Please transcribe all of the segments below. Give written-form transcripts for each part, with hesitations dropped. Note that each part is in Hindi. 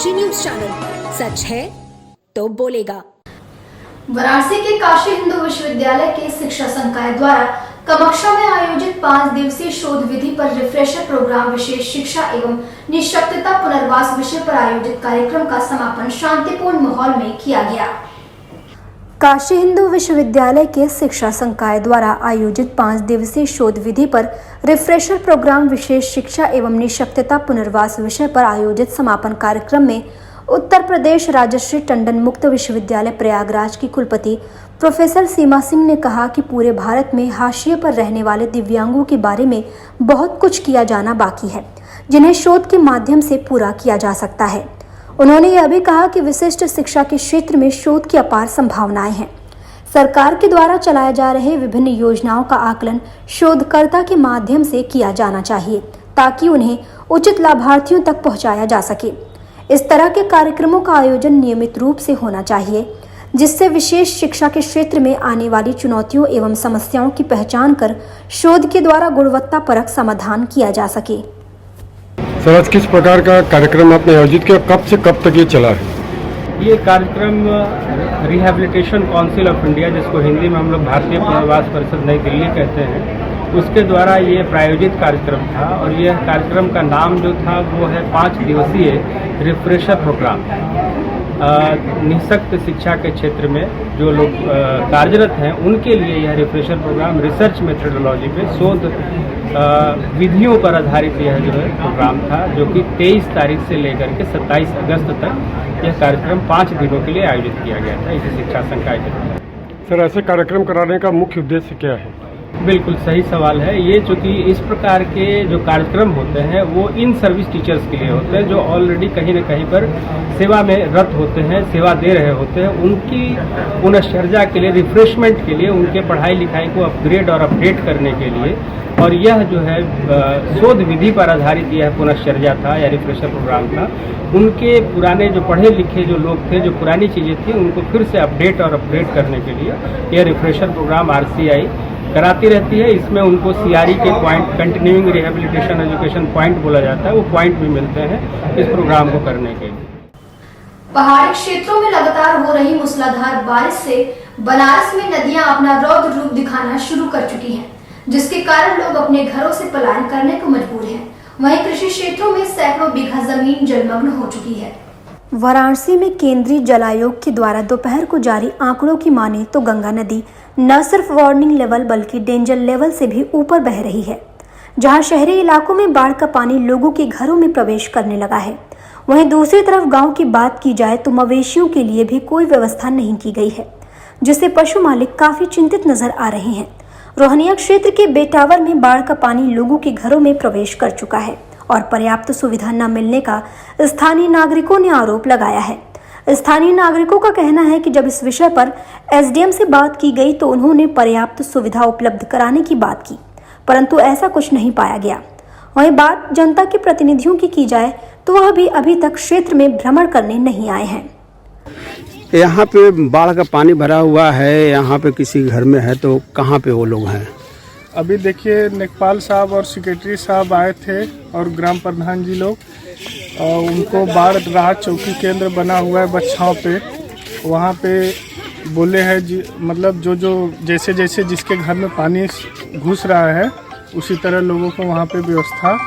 काशी न्यूज चैनल, सच है तो बोलेगा। वाराणसी के काशी हिंदू विश्वविद्यालय के शिक्षा संकाय द्वारा कामाख्या में आयोजित 5 दिवसीय शोध विधि पर रिफ्रेशर प्रोग्राम विशेष शिक्षा एवं निःशक्तता पुनर्वास विषय पर आयोजित कार्यक्रम का समापन शांतिपूर्ण माहौल में किया गया। काशी हिंदू विश्वविद्यालय के शिक्षा संकाय द्वारा आयोजित 5 दिवसीय शोध विधि पर रिफ्रेशर प्रोग्राम विशेष शिक्षा एवं निःशक्तता पुनर्वास विषय पर आयोजित समापन कार्यक्रम में उत्तर प्रदेश राजश्री टंडन मुक्त विश्वविद्यालय प्रयागराज की कुलपति प्रोफेसर सीमा सिंह ने कहा कि पूरे भारत में हाशिए पर रहने वाले दिव्यांगों के बारे में बहुत कुछ किया जाना बाकी है, जिन्हें शोध के माध्यम से पूरा किया जा सकता है। उन्होंने यह भी कहा कि विशिष्ट शिक्षा के क्षेत्र में शोध की अपार संभावनाएं हैं। सरकार के द्वारा चलाए जा रहे विभिन्न योजनाओं का आकलन शोधकर्ता के माध्यम से किया जाना चाहिए ताकि उन्हें उचित लाभार्थियों तक पहुंचाया जा सके। इस तरह के कार्यक्रमों का आयोजन नियमित रूप से होना चाहिए, जिससे विशेष शिक्षा के क्षेत्र में आने वाली चुनौतियों एवं समस्याओं की पहचान कर शोध के द्वारा गुणवत्ता परक समाधान किया जा सके। सर, आज किस प्रकार का कार्यक्रम आपने आयोजित किया, कब से कब तक ये चला है? ये कार्यक्रम रिहैबिलिटेशन काउंसिल ऑफ इंडिया, जिसको हिंदी में हम लोग भारतीय पुनर्वास परिषद नई दिल्ली कहते हैं, उसके द्वारा ये प्रायोजित कार्यक्रम था। और यह कार्यक्रम का नाम जो था वो है 5 दिवसीय रिफ्रेशर प्रोग्राम। निःशक्त शिक्षा के क्षेत्र में जो लोग कार्यरत हैं उनके लिए यह रिफ्रेशर प्रोग्राम रिसर्च मेथोडोलॉजी पे शोध विधियों पर आधारित यह जो है प्रोग्राम था, जो कि 23 तारीख से लेकर के 27 अगस्त तक यह कार्यक्रम 5 दिनों के लिए आयोजित किया गया था इसी शिक्षा संकाय के द्वारा। सर, ऐसे कार्यक्रम कराने का मुख्य उद्देश्य क्या है? बिल्कुल सही सवाल है। ये चूँकि इस प्रकार के जो कार्यक्रम होते हैं वो इन सर्विस टीचर्स के लिए होते हैं, जो ऑलरेडी कहीं न कहीं पर सेवा में रत होते हैं, सेवा दे रहे होते हैं। उनकी पुनश्चर्या के लिए, रिफ्रेशमेंट के लिए, उनके पढ़ाई लिखाई को अपग्रेड और अपडेट करने के लिए, और यह जो है शोध विधि पर आधारित यह पुनश्चर्या था या रिफ्रेशर प्रोग्राम था। उनके पुराने जो पढ़े लिखे जो लोग थे, जो पुरानी चीज़ें थी, उनको फिर से अपडेट और अपग्रेड करने के लिए यह रिफ्रेशर प्रोग्राम RCI कराती रहती है। इसमें उनको CRE के point, continuing rehabilitation education point बोला जाता है, वो पॉइंट भी मिलते हैं इस प्रोग्राम को करने के लिए। पहाड़ी क्षेत्रों में लगातार हो रही मूसलाधार बारिश से बनारस में नदियां अपना रौद्र रूप दिखाना शुरू कर चुकी हैं, जिसके कारण लोग अपने घरों से पलायन करने को मजबूर हैं। वहीं कृषि क्षेत्रों में सैकड़ों बीघा जमीन जलमग्न हो चुकी है। वाराणसी में केंद्रीय जल आयोग के द्वारा दोपहर को जारी आंकड़ों की माने तो गंगा नदी न सिर्फ वार्निंग लेवल बल्कि डेंजर लेवल से भी ऊपर बह रही है। जहां शहरी इलाकों में बाढ़ का पानी लोगों के घरों में प्रवेश करने लगा है, वहीं दूसरी तरफ गांव की बात की जाए तो मवेशियों के लिए भी कोई व्यवस्था नहीं की गई है, जिससे पशु मालिक काफी चिंतित नजर आ रहे हैं। रोहनिया क्षेत्र के बेटावर में बाढ़ का पानी लोगों के घरों में प्रवेश कर चुका है और पर्याप्त सुविधा न मिलने का स्थानीय नागरिकों ने आरोप लगाया है। स्थानीय नागरिकों का कहना है कि जब इस विषय पर SDM से बात की गई तो उन्होंने पर्याप्त सुविधा उपलब्ध कराने की बात की, परंतु ऐसा कुछ नहीं पाया गया। वहीं बात जनता के प्रतिनिधियों की जाए तो वह भी अभी तक क्षेत्र में भ्रमण करने नहीं आए हैं। यहाँ पे बाढ़ का पानी भरा हुआ है, यहाँ पे किसी घर में है तो कहाँ पे वो लोग हैं? अभी देखिए, नेकपाल साहब और सेक्रेटरी साहब आए थे और ग्राम प्रधान जी लोग, उनको बाढ़ राहत चौकी केंद्र बना हुआ है बच्छाव पे, वहाँ पे बोले हैं जी, मतलब जो जैसे जैसे जिसके घर में पानी घुस रहा है उसी तरह लोगों को वहाँ पे व्यवस्था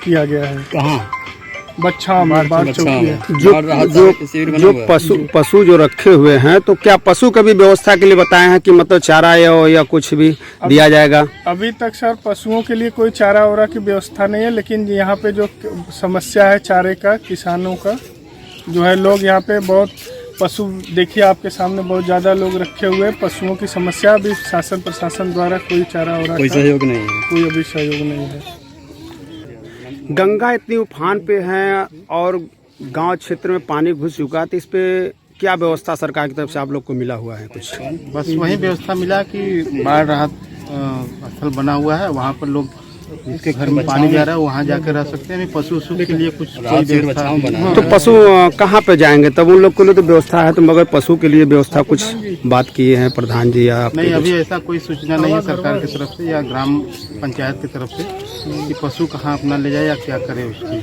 किया गया है। कहाँ? बच्छाव में बाढ़ चौकी है। जो पशु जो रखे हुए हैं, तो क्या पशु का भी व्यवस्था के लिए बताए हैं कि मतलब चारा या कुछ भी दिया जाएगा? अभी तक सर पशुओं के लिए कोई चारा वारा की व्यवस्था नहीं है, लेकिन यहाँ पे जो समस्या है चारे का, किसानों का जो है, लोग यहाँ पे बहुत पशु, देखिए आपके सामने बहुत ज़्यादा लोग रखे हुए हैं। पशुओं की समस्या भी शासन प्रशासन द्वारा कोई चारा वारा कोई सहयोग नहीं है, कोई अभी सहयोग नहीं है। गंगा इतनी उफान पे है और गांव क्षेत्र में पानी घुस चुका, तो इस पे क्या व्यवस्था सरकार की तरफ से आप लोग को मिला हुआ है? कुछ बस वही व्यवस्था मिला कि बाढ़ राहत स्थल बना हुआ है, वहाँ पर लोग जिसके घर में पानी जा रहा है वहाँ जाकर रह सकते हैं। पशु के लिए कुछ व्यवस्था, तो पशु कहाँ पे जाएंगे? तब उन लोग के लिए तो व्यवस्था है, तो मगर पशु के लिए व्यवस्था कुछ बात किए हैं प्रधान जी या नहीं? अभी ऐसा कोई सूचना नहीं है सरकार की तरफ से या ग्राम पंचायत की तरफ से कि पशु कहाँ अपना ले जाए या क्या करे उसकी।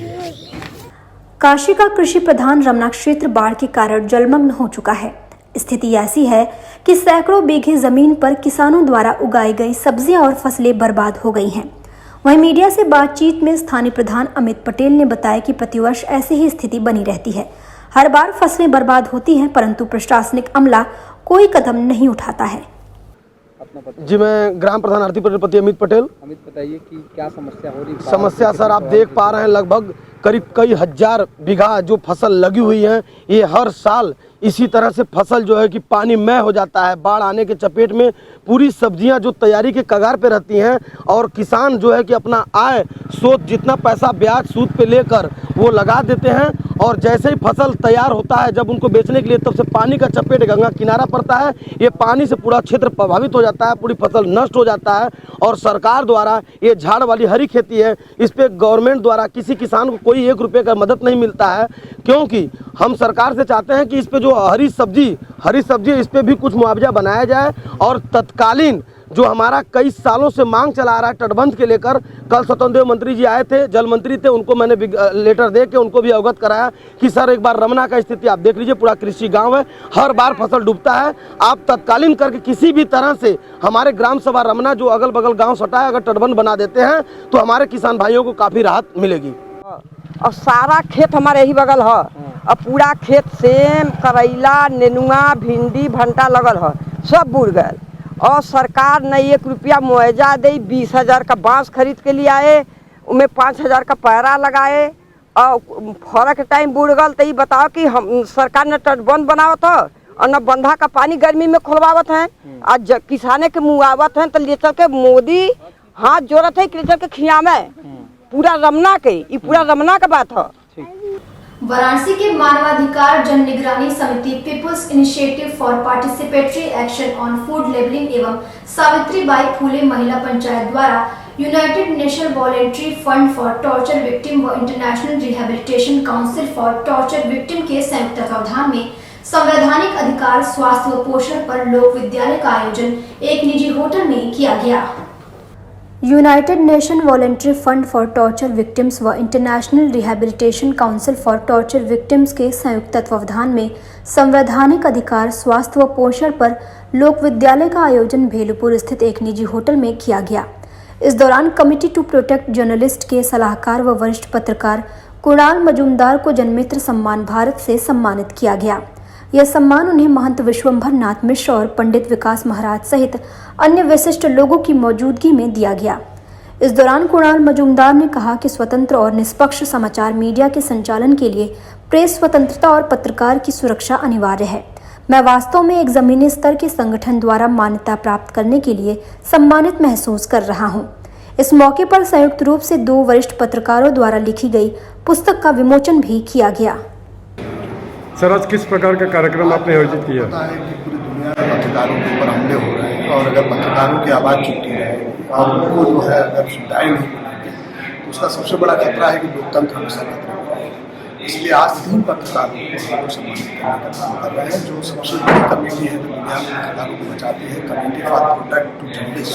काशी का कृषि प्रधान रमना क्षेत्र बाढ़ के कारण जलमग्न हो चुका है। स्थिति ऐसी है कि सैकड़ों बीघे जमीन पर किसानों द्वारा उगाई गई सब्जियां और फसलें बर्बाद हो गई हैं। वहीं मीडिया से बातचीत में स्थानीय प्रधान अमित पटेल ने बताया कि प्रतिवर्ष ऐसी ही स्थिति बनी रहती है। हर बार फसलें बर्बाद होती हैं, परंतु प्रशासनिक अमला कोई कदम नहीं उठाता है। जी, मैं ग्राम प्रधान आरती पटेल अमित पटेल। बताइए कि क्या समस्या हो रही है? समस्या सर आप देख पा रहे हैं, लगभग करीब कई हजार बीघा जो फसल लगी हुई है, ये हर साल इसी तरह से फसल जो है कि पानी मय हो जाता है। बाढ़ आने के चपेट में पूरी सब्जियां जो तैयारी के कगार पे रहती हैं और किसान जो है कि अपना आय स्रोत जितना पैसा ब्याज सूद पे लेकर वो लगा देते हैं और जैसे ही फसल तैयार होता है जब उनको बेचने के लिए तब से पानी का चपेट गंगा किनारा पड़ता है। ये पानी से पूरा क्षेत्र प्रभावित हो जाता है, पूरी फसल नष्ट हो जाता है और सरकार द्वारा ये झाड़ वाली हरी खेती है, इस पर गवर्नमेंट द्वारा किसी किसान को कोई 1 रुपये का मदद नहीं मिलता है। क्योंकि हम सरकार से चाहते हैं कि इस पे जो हरी सब्जी इस पे भी कुछ मुआवजा बनाया जाए और तत्कालीन जो हमारा कई सालों से मांग चला आ रहा है तटबंध के लेकर। कल स्वतंत्र देव मंत्री जी आए थे, जल मंत्री थे, उनको मैंने लेटर दे के उनको भी अवगत कराया कि सर एक बार रमना का स्थिति आप देख लीजिए, पूरा कृषि गांव है, हर बार फसल डूबता है। आप तत्कालीन करके किसी भी तरह से हमारे ग्राम सभा रमना जो अगल बगल गाँव सटा है अगर तटबंध बना देते हैं तो हमारे किसान भाइयों को काफ़ी राहत मिलेगी। और सारा खेत हमारे यही बगल है और पूरा खेत सेम करैला नेनुआ भिंडी भंटा लगल है, सब बुड़ गए और सरकार न 1 रुपया मुआवजा दे। 20,000 का बांस खरीद के लिए आए, उनमें 5,000 का पैरा लगाए और फरक के टाइम बुड़ गल। तो ये बताओ कि हम सरकार ने तटबंध बनावत है और न बंधा का पानी गर्मी में खोलवावत है। आज किसाने के मुआवत हैं तो ले चल के मोदी हाथ जोड़त है कि ले चल के खियामे पूरा रमना के, ये पूरा रमना का बात है। वाराणसी के मानवाधिकार जन निगरानी समिति people's initiative for participatory action on food labelling एवं सावित्रीबाई फूले महिला पंचायत द्वारा United Nation voluntary fund for torture victim व International Rehabilitation Council for torture victim के संयुक्त तत्वावधान में संवैधानिक अधिकार स्वास्थ्य व पोषण पर लोक विद्यालय का आयोजन एक निजी होटल में किया गया। United Nation voluntary fund for torture victims व International Rehabilitation Council for torture victims के संयुक्त तत्वावधान में संवैधानिक अधिकार स्वास्थ्य व पोषण पर लोक विद्यालय का आयोजन भेलूपुर स्थित एक निजी होटल में किया गया। इस दौरान कमिटी टू प्रोटेक्ट जर्नलिस्ट के सलाहकार व वरिष्ठ पत्रकार कुणाल मजूमदार को जनमित्र सम्मान भारत से सम्मानित किया गया। यह सम्मान उन्हें महंत विश्वंभर नाथ मिश्र और पंडित विकास महाराज सहित अन्य विशिष्ट लोगों की मौजूदगी में दिया गया। इस दौरान कुणाल मजूमदार ने कहा कि स्वतंत्र और निष्पक्ष समाचार मीडिया के संचालन के लिए प्रेस स्वतंत्रता और पत्रकार की सुरक्षा अनिवार्य है। मैं वास्तव में एक जमीनी स्तर के संगठन द्वारा मान्यता प्राप्त करने के लिए सम्मानित महसूस कर रहा हूँ। इस मौके पर संयुक्त रूप से 2 वरिष्ठ पत्रकारों द्वारा लिखी गई पुस्तक का विमोचन भी किया गया। सर आज किस प्रकार का कार्यक्रम आपने आयोजित किया? पता है कि पूरी दुनिया में पत्रकारों के ऊपर हमले हो रहे हैं और अगर पत्रकारों की आवाज़ चुपती रहे और उनको जो है अगर सुविधाएं नहीं मिलेंगी तो उसका सबसे बड़ा खतरा है कि लोकतंत्र हमेशा खतरे में रहेगा। इसलिए आज 3 पत्रकारों को हम लोग सम्मानित करने का काम कर रहे हैं। जो सबसे बड़ी कमेटी है जो दुनिया में पत्रकारों को बचाती है, committee for protect to journalist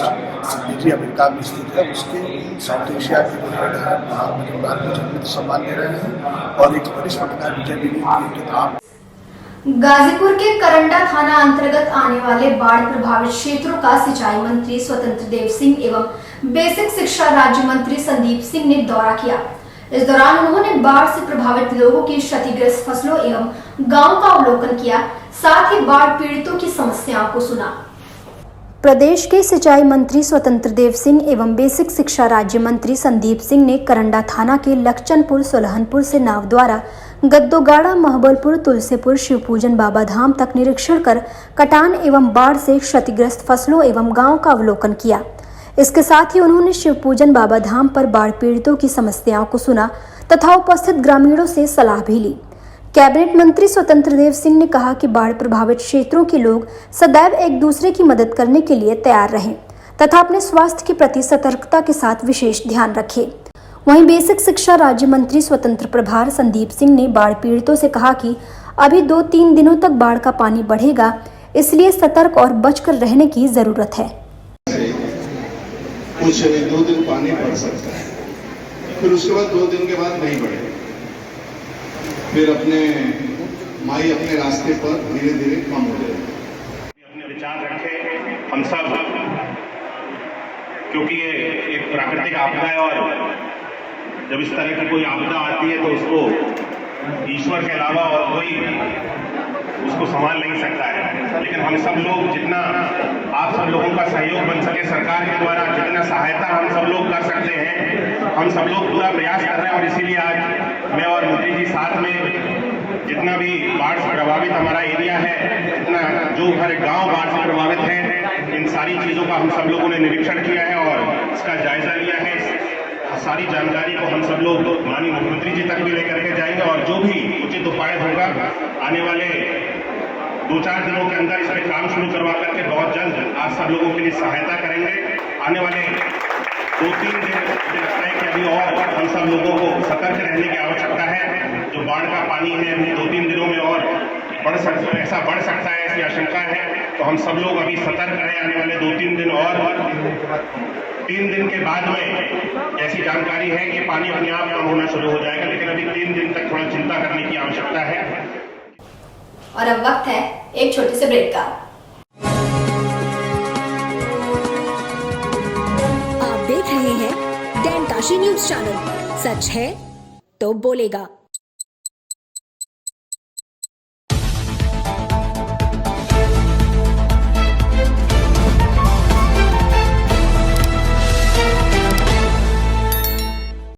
Sydney America में स्थित है, उसके साउथ एशिया के जो हेड है मजूमदार को जनमित्र सम्मान दे रहे हैं और एक वरिष्ठ पत्रकार विजय विनीत की किताब। गाजीपुर के करंडा थाना अंतर्गत आने वाले बाढ़ प्रभावित क्षेत्रों का सिंचाई मंत्री स्वतंत्र देव सिंह एवं बेसिक शिक्षा राज्य मंत्री संदीप सिंह ने दौरा किया। इस दौरान उन्होंने बाढ़ से प्रभावित लोगों की क्षतिग्रस्त फसलों एवं गांव का अवलोकन किया, साथ ही बाढ़ पीड़ितों की समस्याओं को सुना। प्रदेश के सिंचाई मंत्री स्वतंत्र देव सिंह एवं बेसिक शिक्षा राज्य मंत्री संदीप सिंह ने करंडा थाना के लखचनपुर सोलहनपुर से नाव द्वारा गद्दोगाड़ा महबलपुर तुलसीपुर शिवपूजन बाबा धाम तक निरीक्षण कर कटान एवं बाढ़ से क्षतिग्रस्त फसलों एवं गांव का अवलोकन किया। इसके साथ ही उन्होंने शिवपूजन बाबा धाम पर बाढ़ पीड़ितों की समस्याओं को सुना तथा उपस्थित ग्रामीणों से सलाह भी ली। कैबिनेट मंत्री स्वतंत्र देव सिंह ने कहा कि बाढ़ प्रभावित क्षेत्रों के लोग सदैव एक दूसरे की मदद करने के लिए तैयार रहें तथा अपने स्वास्थ्य के प्रति सतर्कता के साथ विशेष ध्यान रखें। वहीं बेसिक शिक्षा राज्य मंत्री स्वतंत्र प्रभार संदीप सिंह ने बाढ़ पीड़ितों से कहा कि अभी 2-3 दिनों तक बाढ़ का पानी बढ़ेगा, इसलिए सतर्क और बचकर रहने की जरूरत है। कुछ 2 दिन पानी बढ़ सकता है, फिर उसके बाद 2 दिन के बाद नहीं बढ़ेगा। फिर अपने माई अपने रास्ते पर धीरे धीरे कम हो जाएगी। अपने विचार रखें हम सब, क्योंकि ये एक प्राकृतिक आपदा है और जब इस तरह की कोई आपदा आती है तो उसको ईश्वर के अलावा और कोई उसको संभाल नहीं सकता है। लेकिन हम सब लोग जितना आप सब लोगों का सहयोग बन सके सरकार के द्वारा, जितना सहायता हम सब लोग कर सकते हैं, हम सब लोग पूरा प्रयास कर रहे हैं। और इसीलिए आज मैं और मंत्री जी साथ में जितना भी बाढ़ से प्रभावित हमारा एरिया है, जितना जो हर गांव बाढ़ से प्रभावित है, इन सारी चीज़ों का हम सब लोगों ने निरीक्षण किया है और इसका जायजा लिया है। सारी जानकारी को हम सब लोग माननीय मुख्यमंत्री जी तक भी लेकर के जाएंगे और जो भी उचित उपाय होगा आने वाले 2-4 दिनों के अंदर इस पर काम शुरू करवा करके बहुत जल्द आप सब लोगों के लिए सहायता करेंगे। आने वाले 2-3 दिन मुझे लगता है कि अभी और हम सब लोगों को सतर्क रहने की आवश्यकता है। जो बाढ़ का पानी है अभी 2-3 दिनों में और बढ़ सकता है, ऐसी आशंका है। तो हम सब लोग अभी सतर्क रहें। आने वाले 2-3 दिन और 3 दिन के बाद में ऐसी जानकारी है कि पानी अपने आप कम होना शुरू हो जाएगा, लेकिन अभी 3 दिन तक थोड़ा चिंता करने की आवश्यकता है। और अब वक्त है एक छोटे से ब्रेक का। आप देख रहे हैं डैन काशी न्यूज चैनल, सच है तो बोलेगा।